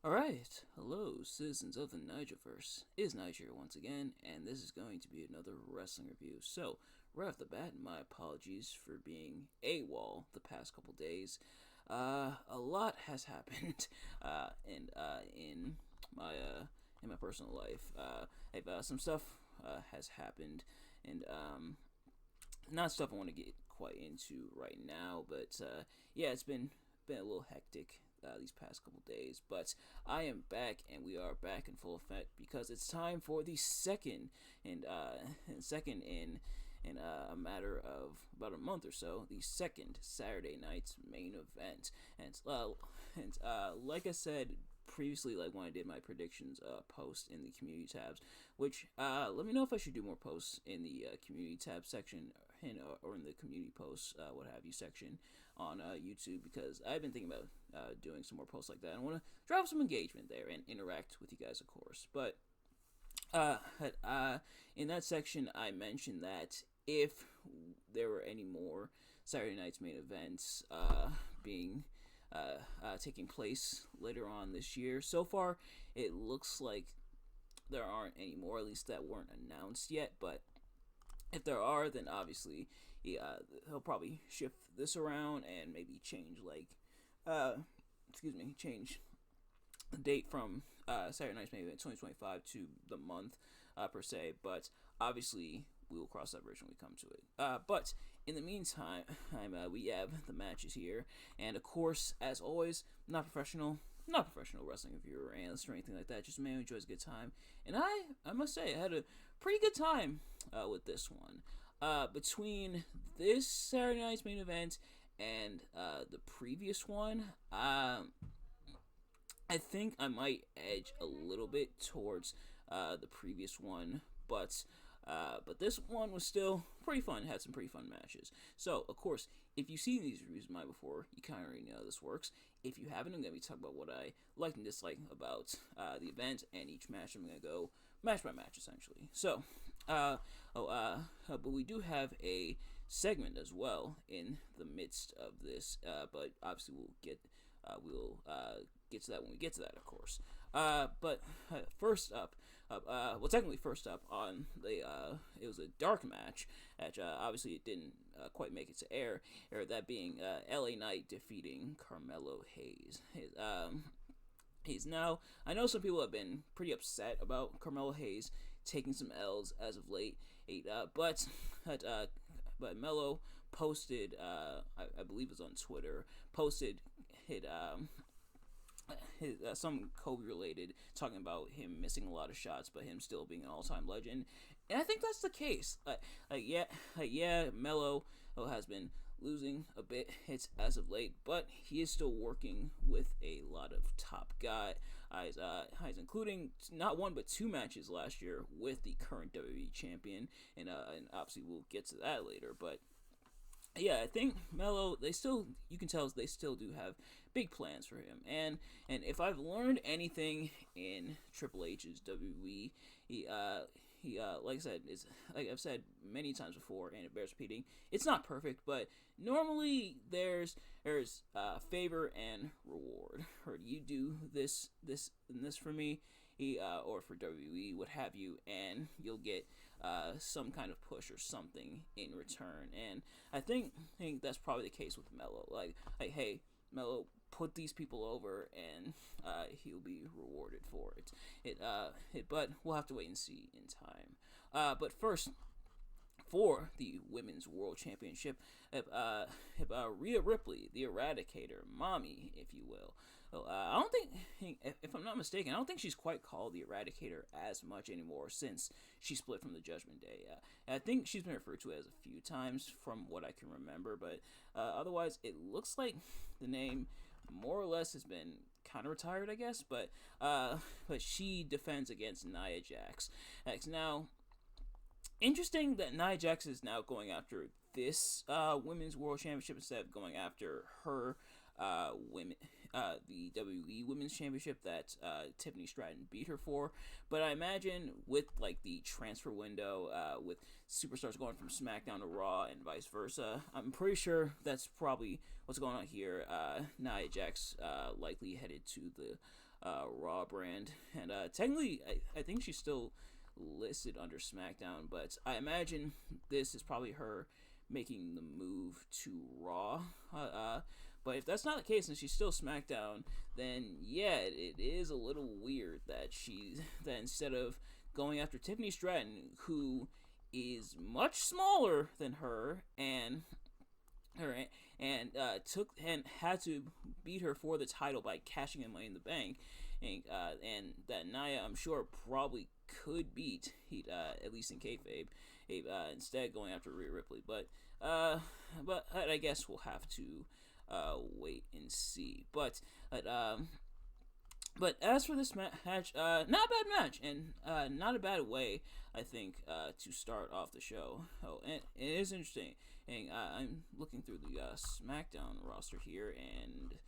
Alright, hello, citizens of the Nigelverse. It is Nigel here once again, and this is going to be another wrestling review. So, right off the bat, my apologies for being AWOL the past couple days. A lot has happened, in my in my personal life. Some stuff has happened, and not stuff I want to get quite into right now, but yeah, it's been a little hectic these past couple days, but I am back, and we are back in full effect because it's time for the second in a matter of about a month or so, the second Saturday night's main event, and like I said previously, like when I did my predictions post in the community tabs, which let me know if I should do more posts in the community tab section or in the community posts, what have you section on YouTube, because I've been thinking about doing some more posts like that. I want to drive some engagement there and interact with you guys, of course. But uh, in that section, I mentioned that if there were any more Saturday night's main events being taking place later on this year, so far it looks like there aren't any more, at least that weren't announced yet. But if there are, then obviously he'll probably shift this around and maybe change change the date from Saturday Night's maybe 2025 to the month per se. But obviously we will cross that bridge when we come to it. But in the meantime, we have the matches here, and of course, as always, not professional wrestling reviewer or analyst or anything like that. Just a man who enjoys a good time, and I must say I had a pretty good time with this one. Between this Saturday night's main event and the previous one, I think I might edge a little bit towards the previous one, but this one was still pretty fun. It had some pretty fun matches. So, of course, if you've seen these reviews of mine before, you kind of already know how this works. If you haven't, I'm going to be talking about what I like and dislike about the event, and each match I'm going to go match by match, essentially. So, but we do have a segment as well in the midst of this, but obviously we'll get to that when we get to that, of course. But first up, technically first up on the, it was a dark match, which obviously it didn't quite make it to air, that being LA Knight defeating Carmelo Hayes. He's now, I know some people have been pretty upset about Carmelo Hayes taking some L's as of late, but Melo posted, I believe it was on Twitter, posted some Kobe related, talking about him missing a lot of shots, but him still being an all-time legend. And I think that's the case. Melo has been losing a bit hits as of late, but he is still working with a lot of top guys, including not one but two matches last year with the current WWE champion, and obviously we'll get to that later. But yeah, I think Melo, you can tell they still do have big plans for him. And if I've learned anything in Triple H's WWE, he like I said, is like I've said many times before, and it bears repeating. It's not perfect, but normally there's favor and reward. Or you do this for me, or for WWE, what have you, and you'll get some kind of push or something in return. And I think that's probably the case with Melo. Like hey, Melo, put these people over, and he'll be rewarded for it. But we'll have to wait and see in time. But first, for the Women's World Championship, Rhea Ripley, the Eradicator, Mommy, if you will. I don't think, if I'm not mistaken, I don't think she's quite called the Eradicator as much anymore since she split from the Judgment Day. I think she's been referred to as a few times from what I can remember, but otherwise it looks like the name more or less has been kind of retired, I guess. But she defends against Nia Jax. Now, interesting that Nia Jax is now going after this Women's World Championship instead of going after her the WWE Women's Championship that Tiffany Stratton beat her for. But I imagine with like the transfer window, with superstars going from SmackDown to Raw and vice versa, I'm pretty sure that's probably what's going on here. Nia Jax likely headed to Raw brand, and technically, I think she's still listed under SmackDown, but I imagine this is probably her making the move to Raw. But if that's not the case and she's still SmackDown, then yeah, it is a little weird that instead of going after Tiffany Stratton, who is much smaller than her took and had to beat her for the title by cashing in Money in the Bank, and that Nia, I'm sure, probably could beat at least in kayfabe, instead going after Rhea Ripley. But I guess we'll have to wait and see. But as for this match, not a bad match, and not a bad way, I think, to start off the show. Oh, and it is interesting. And I'm looking through the SmackDown roster here, and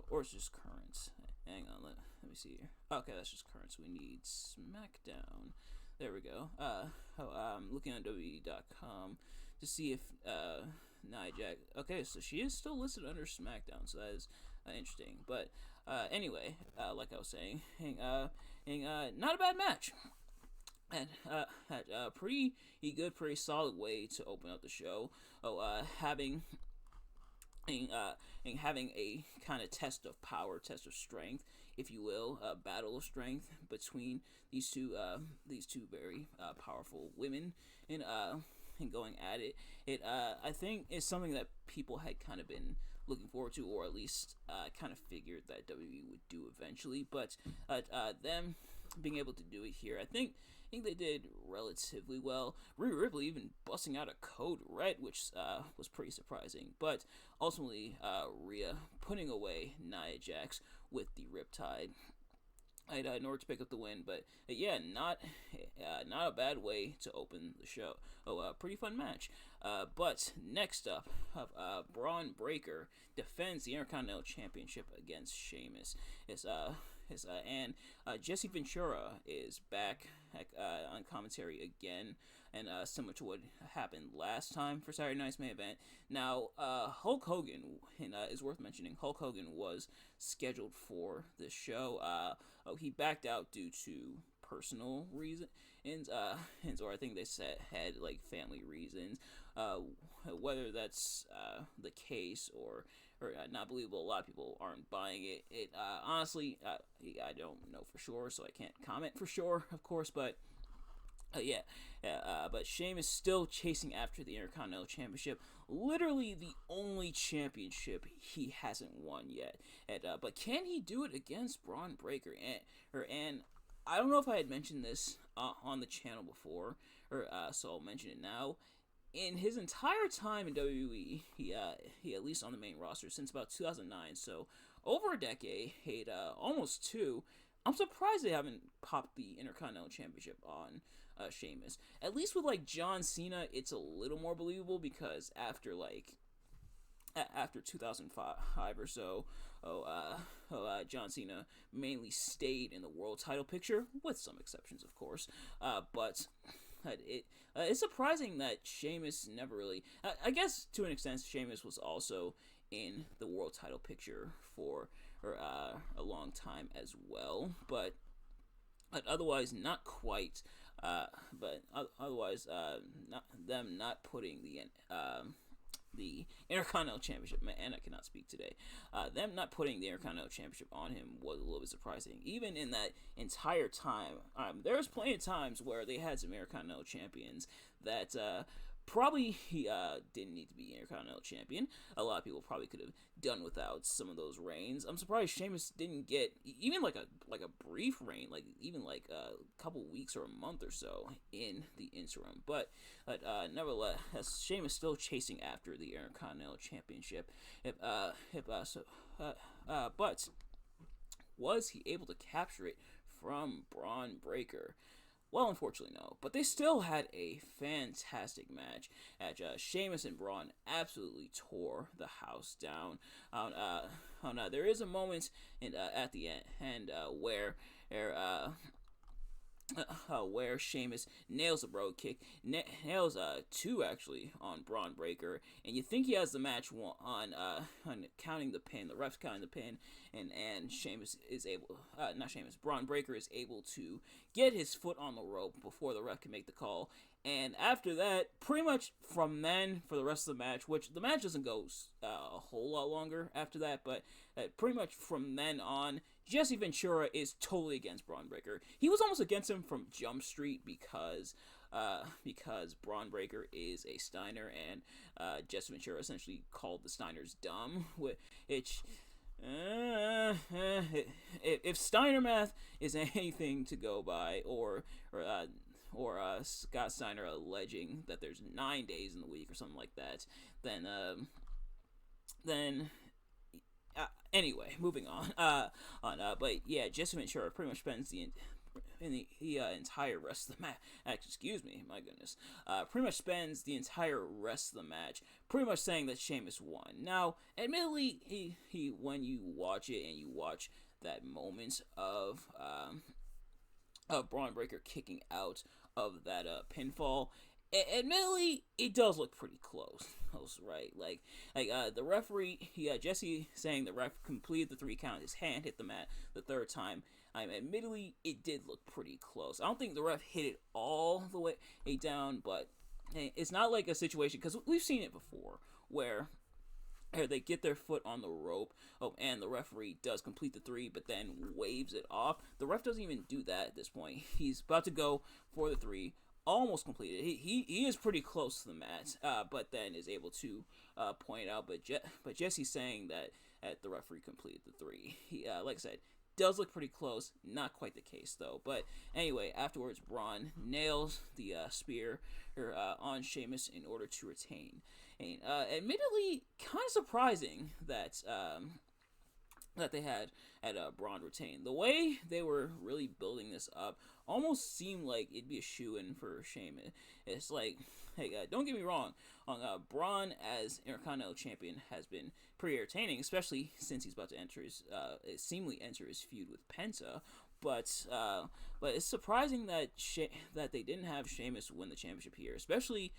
or it's just current. Hang on, let me see here. Okay, that's just current. So we need SmackDown. There we go. I'm looking on WWE.com to see if Nia Jax. Okay, so she is still listed under SmackDown, so that is interesting. But anyway, like I was saying, not a bad match. And had a pretty good, pretty solid way to open up the show. Having a kind of test of power, test of strength, if you will, a battle of strength between these two very powerful women, and going at it. I think is something that people had kind of been looking forward to, or at least kind of figured that WWE would do eventually. But them being able to do it here, I think they did relatively well. Rhea Ripley even busting out a code red, which was pretty surprising. But ultimately, Rhea putting away Nia Jax with the Riptide in order to pick up the win. But yeah, not a bad way to open the show. Pretty fun match. But next up, Braun Breaker defends the Intercontinental Championship against Sheamus. And Jesse Ventura is back on commentary again, and similar to what happened last time for Saturday Night's main event. Now, Hulk Hogan, and is worth mentioning, Hulk Hogan was scheduled for this show. He backed out due to personal reasons, or I think they had like family reasons. Whether that's the case or not believable, a lot of people aren't buying it. Honestly, I don't know for sure, so I can't comment for sure, of course. But but Sheamus still chasing after the Intercontinental Championship, literally the only championship he hasn't won yet. But can he do it against Braun Breaker? And I don't know if I had mentioned this on the channel before, so I'll mention it now. In his entire time in WWE, he at least on the main roster since about 2009, so over a decade, almost two. I'm surprised they haven't popped the Intercontinental Championship on Sheamus. At least with like John Cena, it's a little more believable because after 2005 or so, John Cena mainly stayed in the world title picture, with some exceptions, of course. But it's surprising that Sheamus never really. I guess to an extent, Sheamus was also in the world title picture for a long time as well, but otherwise not quite. Not putting the Intercontinental Championship, and I cannot speak today. Them not putting the Intercontinental Championship on him was a little bit surprising. Even in that entire time, there's plenty of times where they had some Intercontinental Champions that probably didn't need to be Intercontinental Champion. A lot of people probably could have done without some of those reigns. I'm surprised Sheamus didn't get even like a brief reign, like even like a couple weeks or a month or so in the interim. But nevertheless, Sheamus still chasing after the Intercontinental Championship. But was he able to capture it from Braun Breaker? Well, unfortunately, no. But they still had a fantastic match. Sheamus and Braun absolutely tore the house down. There is a moment at the end where where Sheamus nails a brogue kick, nails two actually on Braun Breaker, and you think he has the match on counting the pin, the refs counting the pin, and Sheamus is able, not Sheamus, Braun Breaker is able to get his foot on the rope before the ref can make the call. And after that, pretty much from then for the rest of the match, which the match doesn't go a whole lot longer after that, but pretty much from then on, Jesse Ventura is totally against Braun Breaker. He was almost against him from Jump Street because Braun Breaker is a Steiner, and Jesse Ventura essentially called the Steiners dumb, which. If Steiner math is anything to go by, or Scott Steiner alleging that there's 9 days in the week or something like that, then anyway, moving on. But yeah, Jesse Ventura pretty much spends the entire rest of the match. Excuse me, my goodness. Pretty much spends the entire rest of the match pretty much saying that Sheamus won. Now, admittedly, he when you watch it and you watch that moment of Braun Breaker kicking out of that pinfall, admittedly, it does look pretty close, right? Like the referee, Jesse saying the ref completed the 3 count. His hand hit the mat the 3rd time. Admittedly, it did look pretty close. I don't think the ref hit it all the way down, but it's not like a situation, because we've seen it before where they get their foot on the rope, and the referee does complete the 3, but then waves it off. The ref doesn't even do that at this point. He's about to go for the 3, almost completed. He is pretty close to the mat, but then is able to point out. But Jesse's saying that the referee completed the 3. He, like I said, does look pretty close. Not quite the case though. But anyway, afterwards, Braun nails the spear on Sheamus in order to retain. And admittedly, kind of surprising that they had Braun retain. The way they were really building this up almost seemed like it'd be a shoe-in for Sheamus. It's like, hey, don't get me wrong, Braun as Intercontinental Champion has been pretty entertaining, especially since he's about to seemingly enter his feud with Penta. But it's surprising that they didn't have Sheamus win the championship here, especially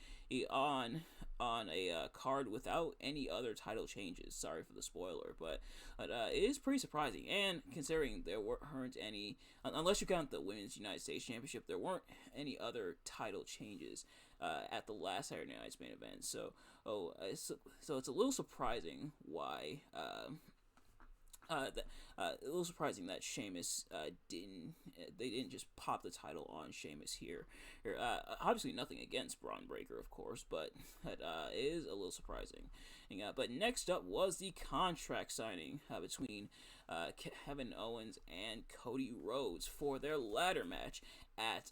on a card without any other title changes. Sorry for the spoiler, but it is pretty surprising. And considering there weren't any, unless you count the Women's United States Championship, there weren't any other title changes at the last Saturday Night's main event. So it's a little surprising why. A little surprising that Sheamus didn't just pop the title on Sheamus here. Obviously nothing against Braun Breaker, of course, but it is a little surprising. But next up was the contract signing between Kevin Owens and Cody Rhodes for their ladder match at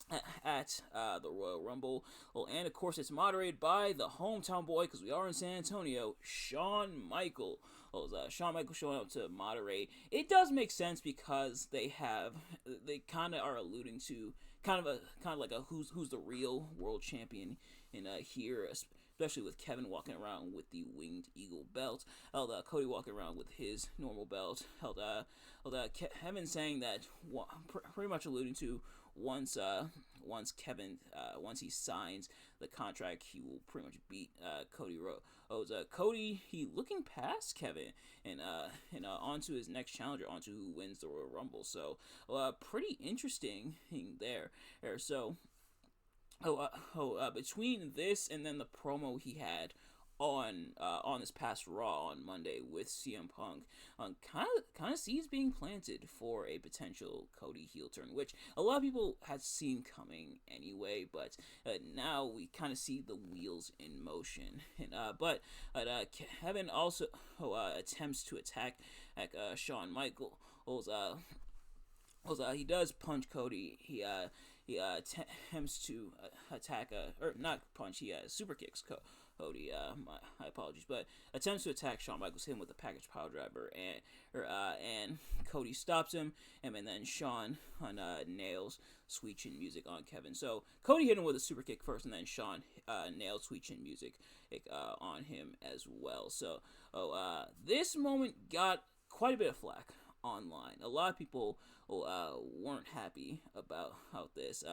the Royal Rumble. Well, and of course it's moderated by the hometown boy, because we are in San Antonio, Shawn Michaels. Shawn Michaels showing up to moderate. It does make sense because they kind of are alluding to kind of like a who's the real world champion in here, especially with Kevin walking around with the Winged Eagle belt. Cody walking around with his normal belt. Kevin saying that, pretty much alluding to once Kevin once he signs the contract, he will pretty much beat Cody Rhodes. Cody, he looking past Kevin and onto his next challenger, onto who wins the Royal Rumble. So pretty interesting thing there. So between this and then the promo he had on this past Raw on Monday with CM Punk, kind of seeds being planted for a potential Cody heel turn, which a lot of people had seen coming anyway, but now we kind of see the wheels in motion. But Kevin also attempts to attack Shawn Michaels. He does punch Cody. He attempts to attack, or not punch, he super kicks Cody, my apologies, but attempts to attack Shawn Michaels, hit him with a package power driver, and Cody stops him, and then Shawn nails Sweet Chin Music on Kevin. So Cody hit him with a super kick first, and then Shawn nailed Sweet Chin Music on him as well. So this moment got quite a bit of flack online. A lot of people weren't happy about this.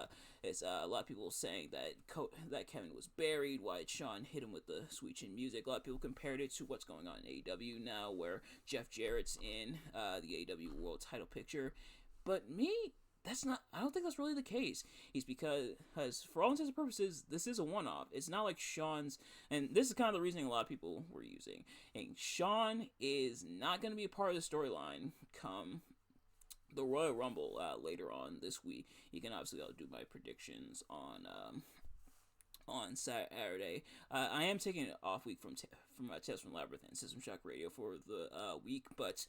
It's a lot of people saying that Kevin was buried, why Sean hit him with the sweet chin music. A lot of people compared it to what's going on in AEW now, where Jeff Jarrett's in the AEW World Title picture. But that's not. I don't think that's really the case. Because for all intents and purposes, this is a one-off. It's not like Sean's, and this is kind of the reasoning a lot of people were using. And Sean is not going to be a part of the storyline come the Royal Rumble later on this week. You can obviously do my predictions on Saturday. I am taking an off week from Tales from Labyrinth and System Shock Radio for the week, but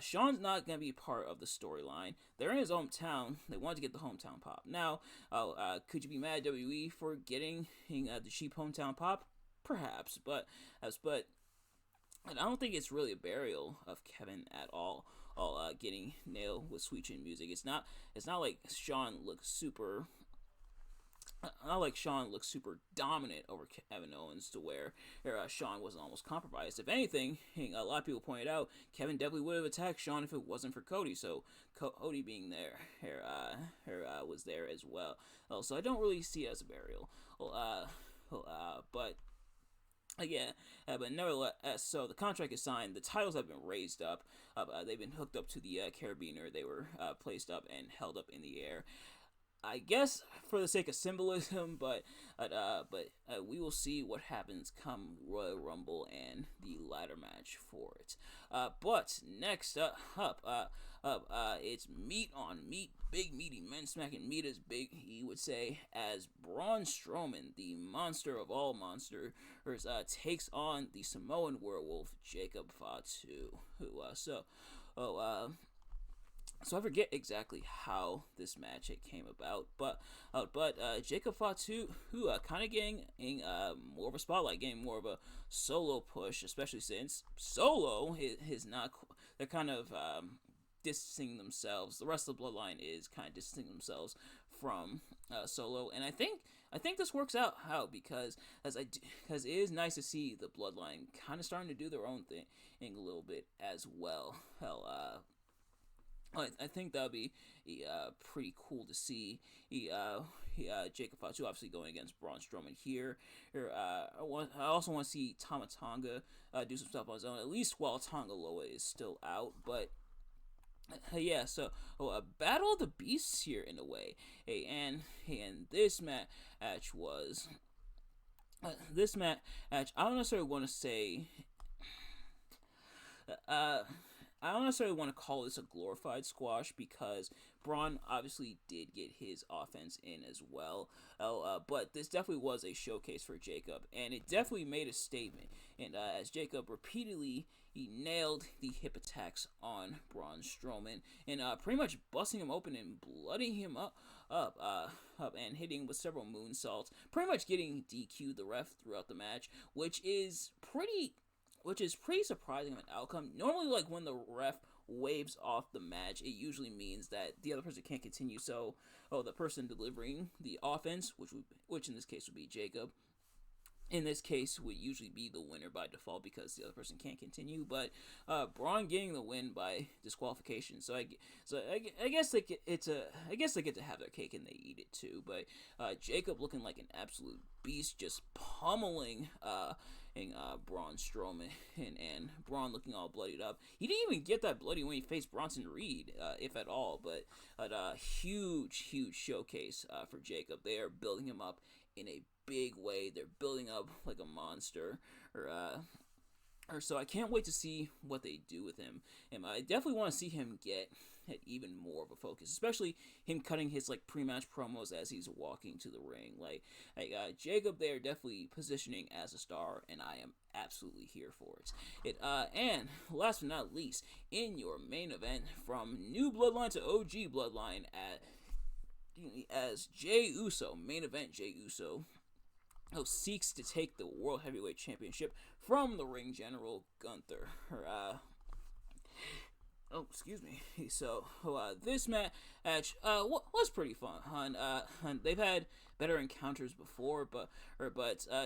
Sean's not gonna be part of the storyline. They're in his hometown. They wanted to get the hometown pop. Now, could you be mad at WWE for getting the cheap hometown pop? Perhaps, but I don't think it's really a burial of Kevin at all. Getting nailed with sweet chin music. It's not like Sean looks super. Not like Sean looks super dominant over Kevin Owens to where Sean wasn't almost compromised. If anything, a lot of people pointed out Kevin definitely would have attacked Sean if it wasn't for Cody. So Cody being there, was there as well. So I don't really see it as a burial. But nevertheless, so the contract is signed. The titles have been raised up. They've been hooked up to the carabiner. They were placed up and held up in the air. I guess for the sake of symbolism, but we will see what happens come Royal Rumble and the ladder match for it. But next up, it's meat on meat, big meaty men smacking meat as big, he would say, as Braun Strowman, the monster of all monsters, takes on the Samoan werewolf Jacob Fatu. So I forget exactly how this match came about, but Jacob Fatu, who kind of getting more of a spotlight, getting more of a solo push, especially since Solo is not. They're kind of distancing themselves. The rest of the Bloodline is kind of distancing themselves from Solo, and I think this works out because it is nice to see the Bloodline kind of starting to do their own thing a little bit as well. I think that would be pretty cool to see. Jacob Fatu obviously going against Braun Strowman here. I also want to see Tama Tonga do some stuff on his own, at least while Tonga Loa is still out. But a battle of the beasts here in a way. And this match was this match. I don't necessarily want to say. I don't necessarily want to call this a glorified squash because Braun obviously did get his offense in as well. But this definitely was a showcase for Jacob, and it definitely made a statement. And as Jacob repeatedly, he nailed the hip attacks on Braun Strowman, and pretty much busting him open and blooding him up, and hitting him with several moonsaults, pretty much getting DQ'd the ref throughout the match, which is pretty surprising of an outcome. Normally, like when the ref waves off the match, it usually means that the other person can't continue. So, the person delivering the offense, which in this case would be Jacob, in this case would usually be the winner by default because the other person can't continue. But Braun getting the win by disqualification. So I guess they get to have their cake and they eat it too. But Jacob looking like an absolute beast, just pummeling Braun Strowman, and Braun looking all bloodied up. He didn't even get that bloody when he faced Bronson Reed, if at all. But a huge showcase for Jacob. They are building him up in a big way. They're building up like a monster, so I can't wait to see what they do with him. And I definitely want to see him get even more of a focus, especially him cutting his like pre-match promos as he's walking to the ring. Like Jacob, they are definitely positioning as a star, and I am absolutely here for it. And last but not least, in your main event from New Bloodline to OG Bloodline, as Jey Uso, main event Jey Uso, who seeks to take the World Heavyweight Championship from the Ring General Gunther. Excuse me. So this match was pretty fun. They've had better encounters before, but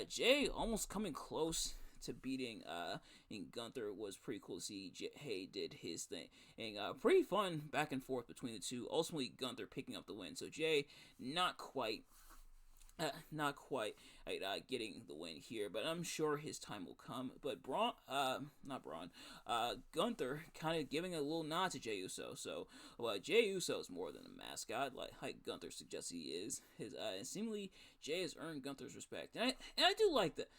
Jey almost coming close to beating in Gunther was pretty cool to see. Jay did his thing, and pretty fun back and forth between the two. Ultimately, Gunther picking up the win. So Jay not quite getting the win here, but I'm sure his time will come. But Gunther kind of giving a little nod to Jey Uso. So, Jey Uso is more than a mascot, like Gunther suggests he is. And seemingly Jey has earned Gunther's respect, and I do like that.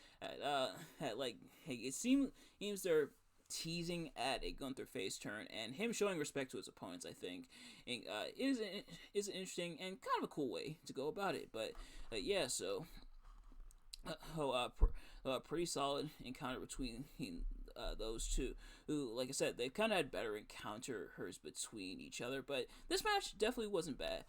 It seems they're teasing at a Gunther face turn, and him showing respect to his opponents, I think, is an interesting and kind of a cool way to go about it. But yeah, so pretty solid encounter between those two, who, like I said, they've kind of had better encounters between each other. But this match definitely wasn't bad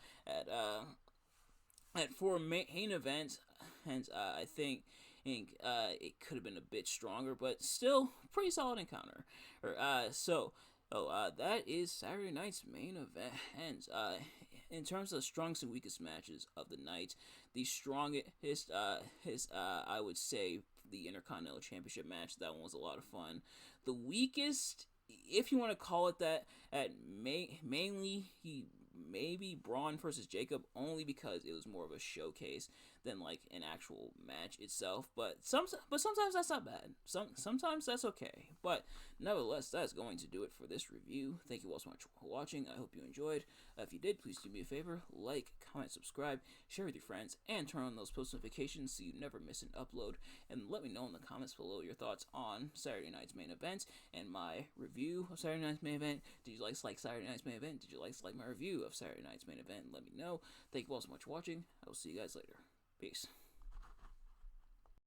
for a main event, and I think it could have been a bit stronger, but still pretty solid encounter. That is Saturday night's main event. And in terms of the strongest and weakest matches of the night, the strongest, I would say, the Intercontinental Championship match. That one was a lot of fun. The weakest, if you want to call it that, mainly maybe Braun versus Jacob, only because it was more of a showcase than like an actual match itself. But sometimes that's not bad. Sometimes that's okay. But nevertheless, that's going to do it for this review. Thank you all so much for watching. I hope you enjoyed. If you did, please do me a favor: like, comment, subscribe, share with your friends, and turn on those post notifications so you never miss an upload. And let me know in the comments below your thoughts on Saturday night's main event and my review of Saturday night's main event. Did you like Saturday night's main event? Did you like my review of Saturday night's main event? Let me know. Thank you all so much for watching. I will see you guys later. Peace.